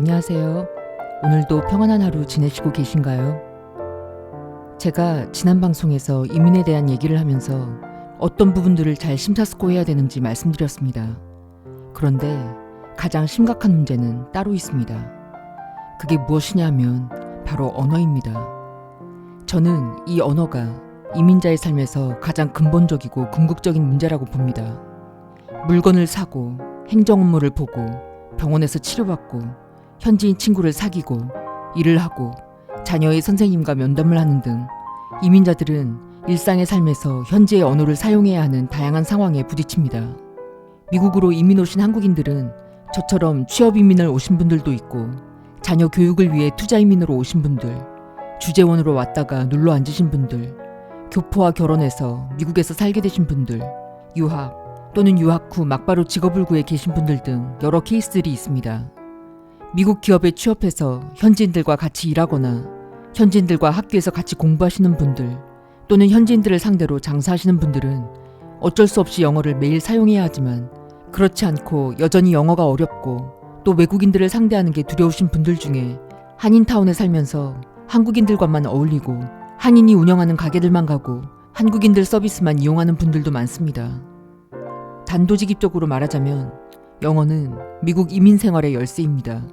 안녕하세요. 오늘도 평안한 하루 지내시고 계신가요? 제가 지난 방송에서 이민에 대한 얘기를 하면서 어떤 부분들을 잘 심사숙고해야 되는지 말씀드렸습니다. 그런데 가장 심각한 문제는 따로 있습니다. 그게 무엇이냐 하면 바로 언어입니다. 저는 이 언어가 이민자의 삶에서 가장 근본적이고 궁극적인 문제라고 봅니다. 물건을 사고 행정 업무를 보고 병원에서 치료받고 현지인 친구를 사귀고 일을 하고 자녀의 선생님과 면담을 하는 등 이민자들은 일상의 삶에서 현지의 언어를 사용해야 하는 다양한 상황에 부딪힙니다. 미국으로 이민 오신 한국인들은 저처럼 취업 이민을 오신 분들도 있고 자녀 교육을 위해 투자 이민으로 오신 분들, 주재원으로 왔다가 눌러 앉으신 분들, 교포와 결혼해서 미국에서 살게 되신 분들, 유학 또는 유학 후 막바로 직업을 구해 계신 분들 등 여러 케이스들이 있습니다. 미국 기업에 취업해서 현지인들과 같이 일하거나 현지인들과 학교에서 같이 공부하시는 분들 또는 현지인들을 상대로 장사하시는 분들은 어쩔 수 없이 영어를 매일 사용해야 하지만 그렇지 않고 여전히 영어가 어렵고 또 외국인들을 상대하는 게 두려우신 분들 중에 한인타운에 살면서 한국인들과만 어울리고 한인이 운영하는 가게들만 가고 한국인들 서비스만 이용하는 분들도 많습니다. 단도직입적으로 말하자면 영어는 미국 이민 생활의 열쇠입니다.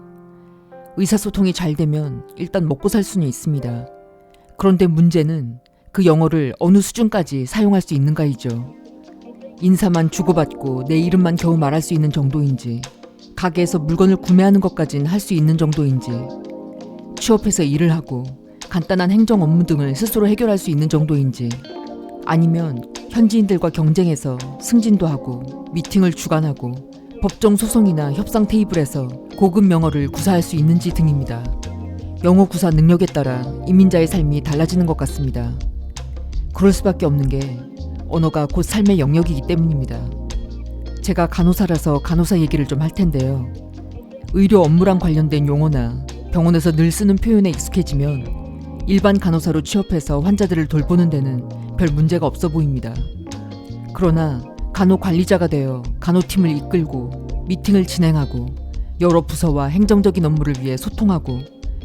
의사소통이 잘 되면 일단 먹고 살 수는 있습니다. 그런데 문제는 그 영어를 어느 수준까지 사용할 수 있는가이죠. 인사만 주고받고 내 이름만 겨우 말할 수 있는 정도인지, 가게에서 물건을 구매하는 것까진 할 수 있는 정도인지, 취업해서 일을 하고 간단한 행정 업무 등을 스스로 해결할 수 있는 정도인지, 아니면 현지인들과 경쟁해서 승진도 하고 미팅을 주관하고 법정 소송이나 협상 테이블에서 고급 영어를 구사할 수 있는지 등입니다. 영어 구사 능력에 따라 이민자의 삶이 달라지는 것 같습니다. 그럴 수밖에 없는 게 언어가 곧 삶의 영역이기 때문입니다. 제가 간호사라서 간호사 얘기를 좀 할 텐데요. 의료 업무랑 관련된 용어나 병원에서 늘 쓰는 표현에 익숙해지면 일반 간호사로 취업해서 환자들을 돌보는 데는 별 문제가 없어 보입니다. 그러나 간호관리자가 되어 간호팀을 이끌고 미팅을 진행하고 여러 부서와 행정적인 업무를 위해 소통하고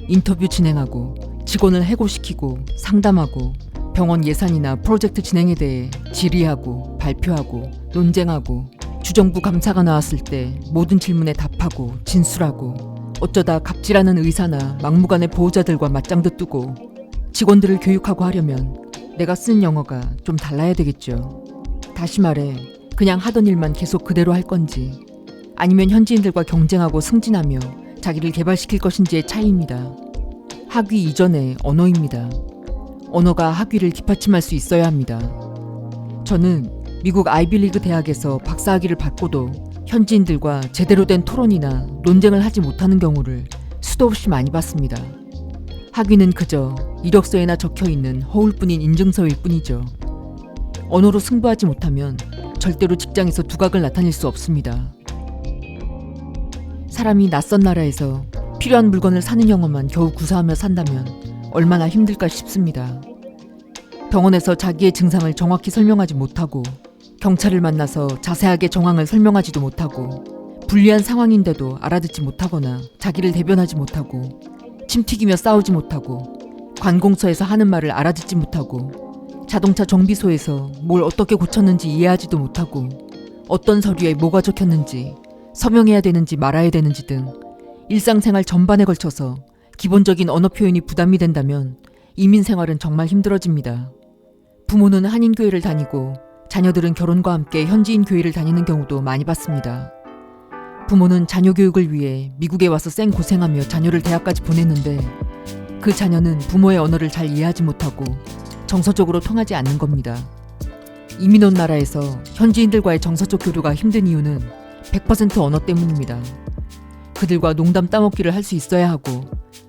인터뷰 진행하고 직원을 해고시키고 상담하고 병원 예산이나 프로젝트 진행에 대해 질의하고 발표하고 논쟁하고 주정부 감사가 나왔을 때 모든 질문에 답하고 진술하고 어쩌다 갑질하는 의사나 막무가내 보호자들과 맞짱도 뜨고 직원들을 교육하고 하려면 내가 쓰는 영어가 좀 달라야 되겠죠. 다시 말해 그냥 하던 일만 계속 그대로 할 건지 아니면 현지인들과 경쟁하고 승진하며 자기를 개발시킬 것인지의 차이입니다. 학위 이전의 언어입니다. 언어가 학위를 뒷받침할 수 있어야 합니다. 저는 미국 아이비리그 대학에서 박사학위를 받고도 현지인들과 제대로 된 토론이나 논쟁을 하지 못하는 경우를 수도 없이 많이 봤습니다. 학위는 그저 이력서에나 적혀있는 허울뿐인 인증서일 뿐이죠. 언어로 승부하지 못하면 절대로 직장에서 두각을 나타낼 수 없습니다. 사람이 낯선 나라에서 필요한 물건을 사는 영어만 겨우 구사하며 산다면 얼마나 힘들까 싶습니다. 병원에서 자기의 증상을 정확히 설명하지 못하고 경찰을 만나서 자세하게 정황을 설명하지도 못하고 불리한 상황인데도 알아듣지 못하거나 자기를 대변하지 못하고 침 튀기며 싸우지 못하고 관공서에서 하는 말을 알아듣지 못하고 자동차 정비소에서 뭘 어떻게 고쳤는지 이해하지도 못하고 어떤 서류에 뭐가 적혔는지 서명해야 되는지 말아야 되는지 등 일상생활 전반에 걸쳐서 기본적인 언어 표현이 부담이 된다면 이민 생활은 정말 힘들어집니다. 부모는 한인교회를 다니고 자녀들은 결혼과 함께 현지인 교회를 다니는 경우도 많이 봤습니다. 부모는 자녀 교육을 위해 미국에 와서 쌩고생하며 자녀를 대학까지 보냈는데 그 자녀는 부모의 언어를 잘 이해하지 못하고 정서적으로 통하지 않는 겁니다. 이민 온 나라에서 현지인들과의 정서적 교류가 힘든 이유는 100% 언어 때문입니다. 그들과 농담 따먹기를 할 수 있어야 하고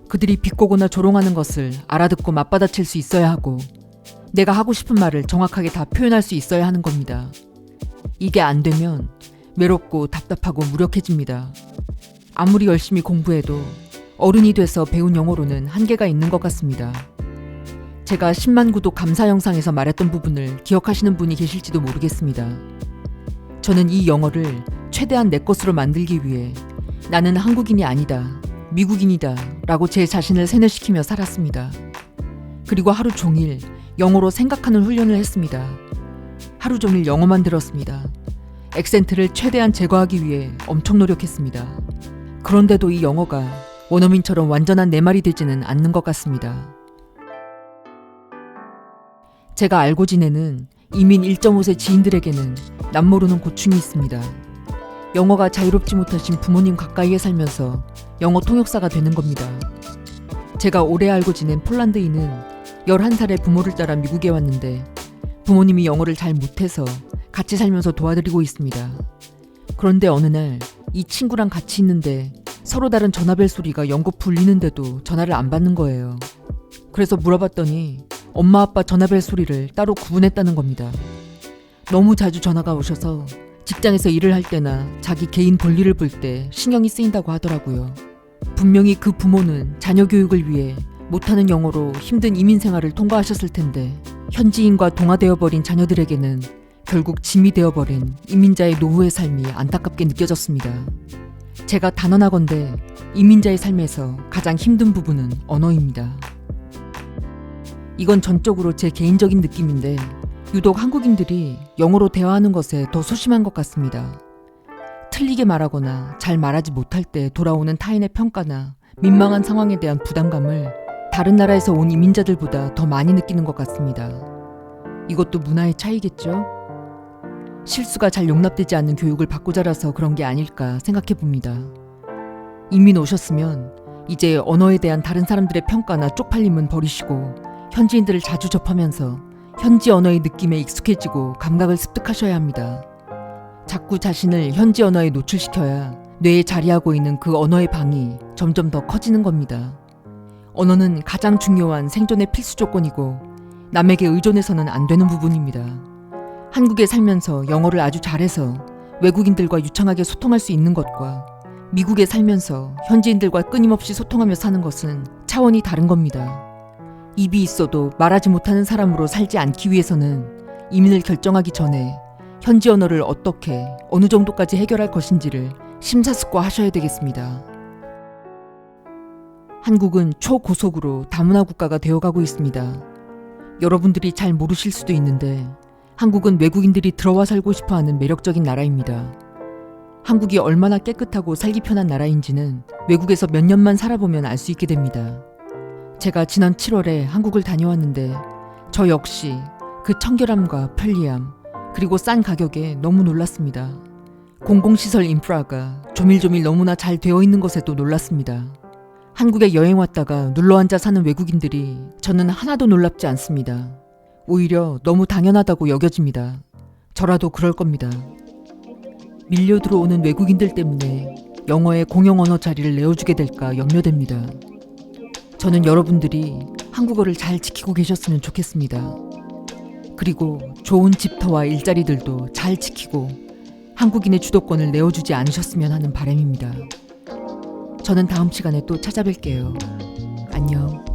그들이 비꼬거나 조롱하는 것을 알아듣고 맞받아칠 수 있어야 하고 내가 하고 싶은 말을 정확하게 다 표현할 수 있어야 하는 겁니다. 이게 안 되면 외롭고 답답하고 무력해집니다. 아무리 열심히 공부해도 어른이 돼서 배운 영어로는 한계가 있는 것 같습니다. 제가 10만 구독 감사 영상에서 말했던 부분을 기억하시는 분이 계실지도 모르겠습니다. 저는 이 영어를 최대한 내 것으로 만들기 위해 나는 한국인이 아니다. 미국인이다 라고 제 자신을 세뇌시키며 살았습니다. 그리고 하루 종일 영어로 생각하는 훈련을 했습니다. 하루 종일 영어만 들었습니다. 액센트를 최대한 제거하기 위해 엄청 노력했습니다. 그런데도 이 영어가 원어민처럼 완전한 내 말이 되지는 않는 것 같습니다. 제가 알고 지내는 이민 1.5세 지인들에게는 남모르는 고충이 있습니다. 영어가 자유롭지 못하신 부모님 가까이에 살면서 영어 통역사가 되는 겁니다. 제가 오래 알고 지낸 폴란드인은 11살에 부모를 따라 미국에 왔는데 부모님이 영어를 잘 못해서 같이 살면서 도와드리고 있습니다. 그런데 어느 날 이 친구랑 같이 있는데 서로 다른 전화벨 소리가 연거푸 울리는데도 전화를 안 받는 거예요. 그래서 물어봤더니 엄마 아빠 전화벨 소리를 따로 구분했다는 겁니다. 너무 자주 전화가 오셔서 직장에서 일을 할 때나 자기 개인 볼일을 볼 때 신경이 쓰인다고 하더라고요. 분명히 그 부모는 자녀 교육을 위해 못하는 영어로 힘든 이민 생활을 통과하셨을 텐데 현지인과 동화되어 버린 자녀들에게는 결국 짐이 되어버린 이민자의 노후의 삶이 안타깝게 느껴졌습니다. 제가 단언하건대 이민자의 삶에서 가장 힘든 부분은 언어입니다. 이건 전적으로 제 개인적인 느낌인데 유독 한국인들이 영어로 대화하는 것에 더 소심한 것 같습니다. 틀리게 말하거나 잘 말하지 못할 때 돌아오는 타인의 평가나 민망한 상황에 대한 부담감을 다른 나라에서 온 이민자들보다 더 많이 느끼는 것 같습니다. 이것도 문화의 차이겠죠? 실수가 잘 용납되지 않는 교육을 받고 자라서 그런 게 아닐까 생각해 봅니다. 이민 오셨으면 이제 언어에 대한 다른 사람들의 평가나 쪽팔림은 버리시고 현지인들을 자주 접하면서 현지 언어의 느낌에 익숙해지고 감각을 습득하셔야 합니다. 자꾸 자신을 현지 언어에 노출시켜야 뇌에 자리하고 있는 그 언어의 방이 점점 더 커지는 겁니다. 언어는 가장 중요한 생존의 필수 조건이고 남에게 의존해서는 안 되는 부분입니다. 한국에 살면서 영어를 아주 잘해서 외국인들과 유창하게 소통할 수 있는 것과 미국에 살면서 현지인들과 끊임없이 소통하며 사는 것은 차원이 다른 겁니다. 입이 있어도 말하지 못하는 사람으로 살지 않기 위해서는 이민을 결정하기 전에 현지 언어를 어떻게 어느 정도까지 해결할 것인지를 심사숙고하셔야 되겠습니다. 한국은 초고속으로 다문화 국가가 되어가고 있습니다. 여러분들이 잘 모르실 수도 있는데 한국은 외국인들이 들어와 살고 싶어하는 매력적인 나라입니다. 한국이 얼마나 깨끗하고 살기 편한 나라인지는 외국에서 몇 년만 살아보면 알 수 있게 됩니다. 제가 지난 7월에 한국을 다녀왔는데 저 역시 그 청결함과 편리함 그리고 싼 가격에 너무 놀랐습니다. 공공시설 인프라가 조밀조밀 너무나 잘 되어 있는 것에도 놀랐습니다. 한국에 여행 왔다가 눌러앉아 사는 외국인들이 저는 하나도 놀랍지 않습니다. 오히려 너무 당연하다고 여겨집니다. 저라도 그럴 겁니다. 밀려 들어오는 외국인들 때문에 영어의 공용 언어 자리를 내어주게 될까 염려됩니다. 저는 여러분들이 한국어를 잘 지키고 계셨으면 좋겠습니다. 그리고 좋은 집터와 일자리들도 잘 지키고 한국인의 주도권을 내어주지 않으셨으면 하는 바람입니다. 저는 다음 시간에 또 찾아뵐게요. 안녕.